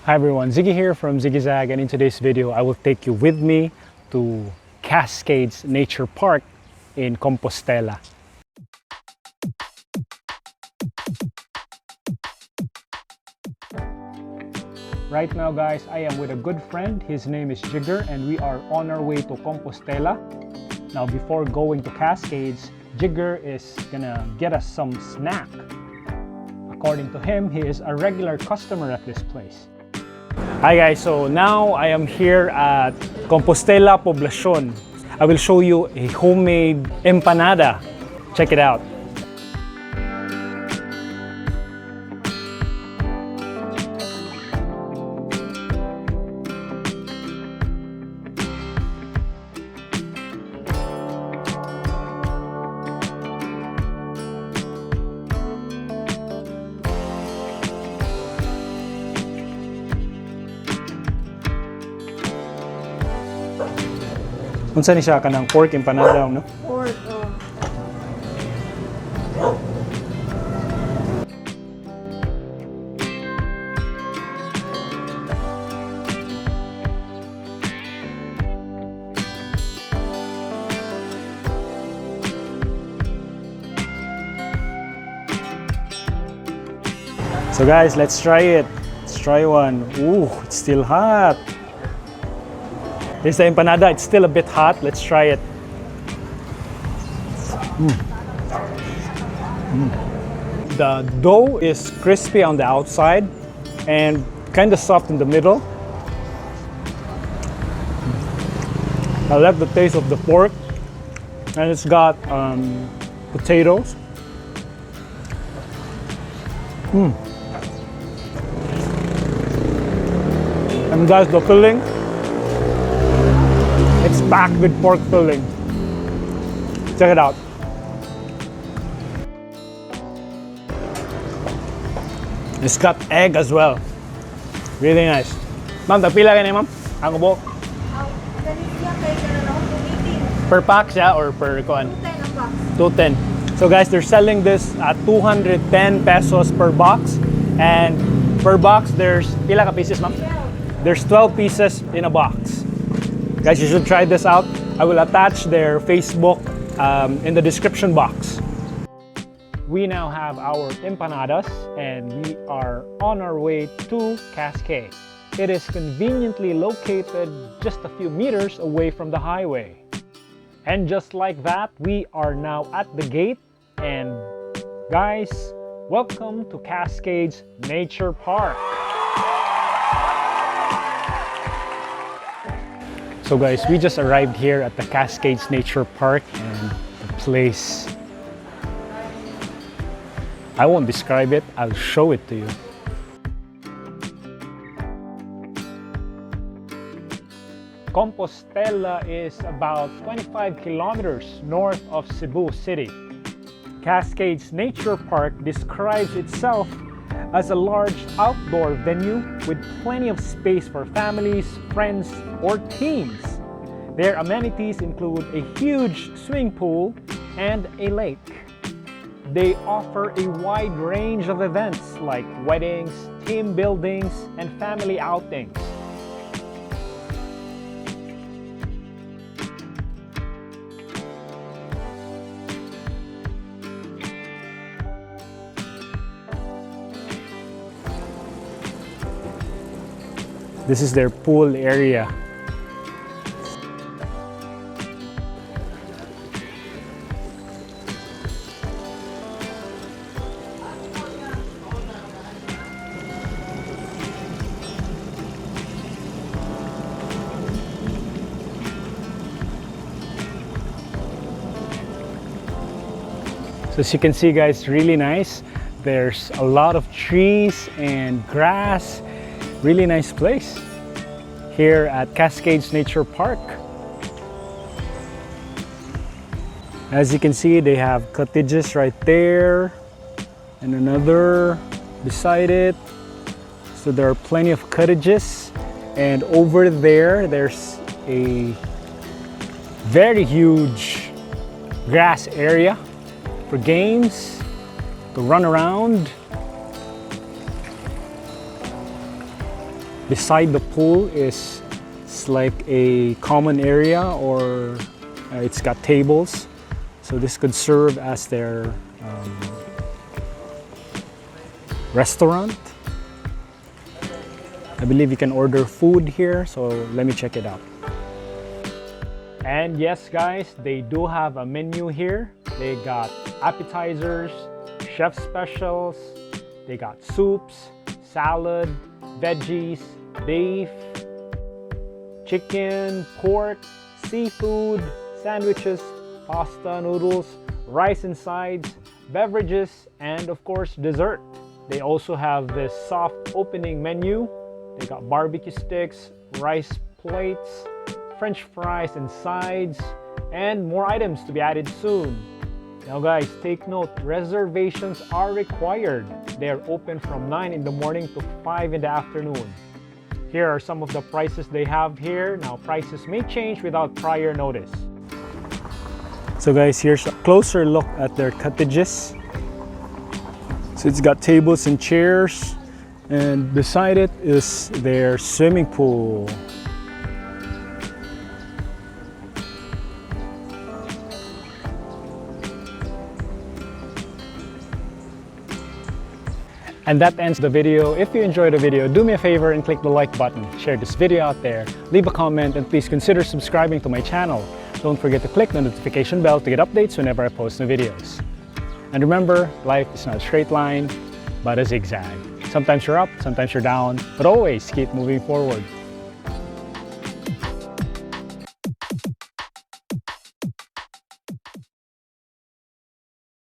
Hi everyone, Ziggy here from Ziggy Zag, and in today's video I will take you with me to Cascades Nature Park in Compostela. Right now guys, I am with a good friend. His name is Jigger and we are on our way to Compostela. Now before going to Cascades, Jigger is gonna get us some snack. According to him, he is a regular customer at this place. Hi guys, so now I am here at Compostela Poblacion. I will show you a homemade empanada. Check it out. Unsa ni siya kanang pork empanada, no? Pork, So guys, let's try it. Let's try one. Ooh, it's still hot. Here's the empanada. It's still a bit hot. Let's try it. The dough is crispy on the outside and kind of soft in the middle. I love the taste of the pork, and it's got potatoes. And guys, the filling, it's packed with pork filling. Check it out. It's got egg as well. Really nice. Ma'am, tapila ka niya, ma'am? Ang kubo? Per pack siya or per kuan? 210. So guys, they're selling this at 210 pesos per box. And per box, there's pila ka pieces, ma'am? There's 12 pieces in a box. Guys, you should try this out. I will attach their Facebook in the description box. We now have our empanadas and we are on our way to Cascade. It is conveniently located just a few meters away from the highway. And just like that, we are now at the gate. And guys, welcome to Cascades Nature Park. So guys, we just arrived here at the Cascades Nature Park, and the place, I won't describe it, I'll show it to you. Compostela is about 25 kilometers north of Cebu City. Cascades Nature Park describes itself as a large outdoor venue with plenty of space for families, friends, or teams. Their amenities include a huge swimming pool and a lake. They offer a wide range of events like weddings, team buildings, and family outings. This is their pool area. So as you can see guys, really nice. There's a lot of trees and grass. Really nice place here at Cascades Nature Park. As you can see, they have cottages right there and another beside it. So there are plenty of cottages, and over there there's a very huge grass area for games to run around. Beside the pool is it's like a common area, or it's got tables. So this could serve as their restaurant. I believe you can order food here, so let me check it out. And yes guys, they do have a menu here. They got appetizers, chef specials, they got soups, salad, veggies, beef, chicken, pork, seafood, sandwiches, pasta, noodles, rice and sides, beverages, and of course dessert. They also have this soft opening menu. They got barbecue sticks, rice plates, French fries and sides, and more items to be added soon. Now guys, take note, reservations are required. They are open from 9 in the morning to 5 in the afternoon. Here are some of the prices they have here. Now prices may change without prior notice. So guys, here's a closer look at their cottages. So it's got tables and chairs, and beside it is their swimming pool. And that ends the video. If you enjoyed the video, do me a favor and click the like button. Share this video out there, leave a comment, and please consider subscribing to my channel. Don't forget to click the notification bell to get updates whenever I post new videos. And remember, life is not a straight line, but a zigzag. Sometimes you're up, sometimes you're down, but always keep moving forward.